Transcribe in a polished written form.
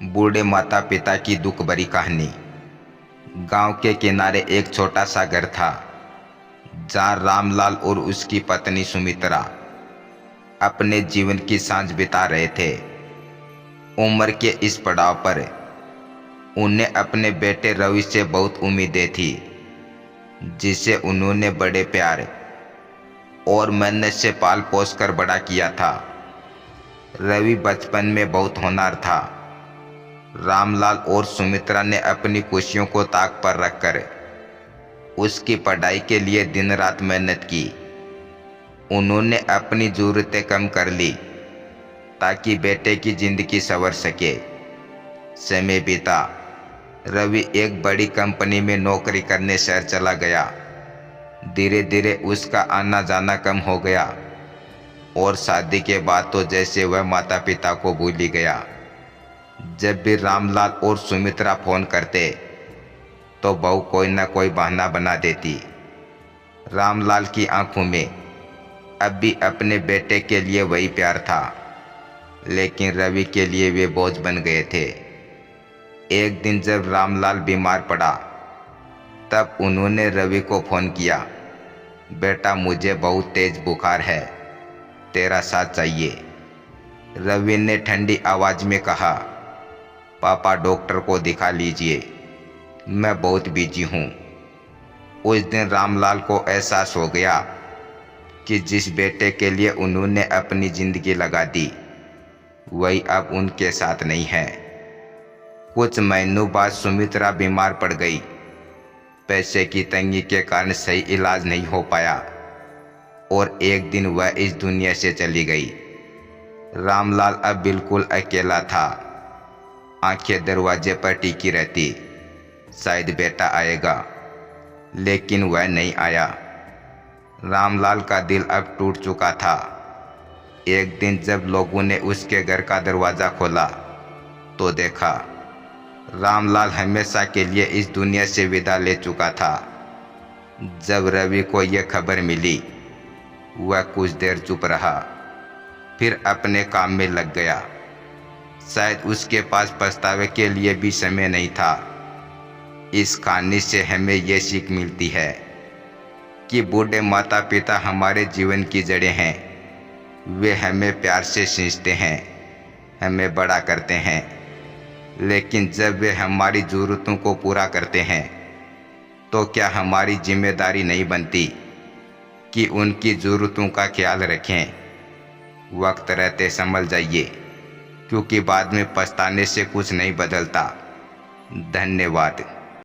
बूढ़े माता पिता की दुख भरी कहानी। गांव के किनारे एक छोटा सा घर था जहां रामलाल और उसकी पत्नी सुमित्रा अपने जीवन की सांझ बिता रहे थे। उम्र के इस पड़ाव पर उन्हें अपने बेटे रवि से बहुत उम्मीदें थी, जिसे उन्होंने बड़े प्यार और मेहनत से पाल पोस कर बड़ा किया था। रवि बचपन में बहुत होनहार था। रामलाल और सुमित्रा ने अपनी खुशियों को ताक पर रखकर उसकी पढ़ाई के लिए दिन रात मेहनत की। उन्होंने अपनी जरूरतें कम कर ली ताकि बेटे की जिंदगी संवर सके। समय बीता। रवि एक बड़ी कंपनी में नौकरी करने शहर चला गया। धीरे धीरे उसका आना जाना कम हो गया और शादी के बाद तो जैसे वह माता पिता को भूल ही गया। जब भी रामलाल और सुमित्रा फोन करते तो बहू कोई ना कोई बहाना बना देती। रामलाल की आंखों में अब भी अपने बेटे के लिए वही प्यार था, लेकिन रवि के लिए वे बोझ बन गए थे। एक दिन जब रामलाल बीमार पड़ा तब उन्होंने रवि को फोन किया। बेटा, मुझे बहुत तेज बुखार है, तेरा साथ चाहिए। रवि ने ठंडी आवाज में कहा, पापा डॉक्टर को दिखा लीजिए, मैं बहुत बिजी हूँ। उस दिन रामलाल को एहसास हो गया कि जिस बेटे के लिए उन्होंने अपनी जिंदगी लगा दी वही अब उनके साथ नहीं है। कुछ महीनों बाद सुमित्रा बीमार पड़ गई। पैसे की तंगी के कारण सही इलाज नहीं हो पाया और एक दिन वह इस दुनिया से चली गई। रामलाल अब बिल्कुल अकेला था। आंखें दरवाजे पर टिकी रहती, शायद बेटा आएगा, लेकिन वह नहीं आया। रामलाल का दिल अब टूट चुका था। एक दिन जब लोगों ने उसके घर का दरवाज़ा खोला तो देखा रामलाल हमेशा के लिए इस दुनिया से विदा ले चुका था। जब रवि को यह खबर मिली वह कुछ देर चुप रहा, फिर अपने काम में लग गया। शायद उसके पास पछतावे के लिए भी समय नहीं था। इस कहानी से हमें यह सीख मिलती है कि बूढ़े माता पिता हमारे जीवन की जड़ें हैं। वे हमें प्यार से सींचते हैं, हमें बड़ा करते हैं, लेकिन जब वे हमारी ज़रूरतों को पूरा करते हैं तो क्या हमारी जिम्मेदारी नहीं बनती कि उनकी ज़रूरतों का ख्याल रखें। वक्त रहते संभल जाइए, क्योंकि बाद में पछताने से कुछ नहीं बदलता। धन्यवाद।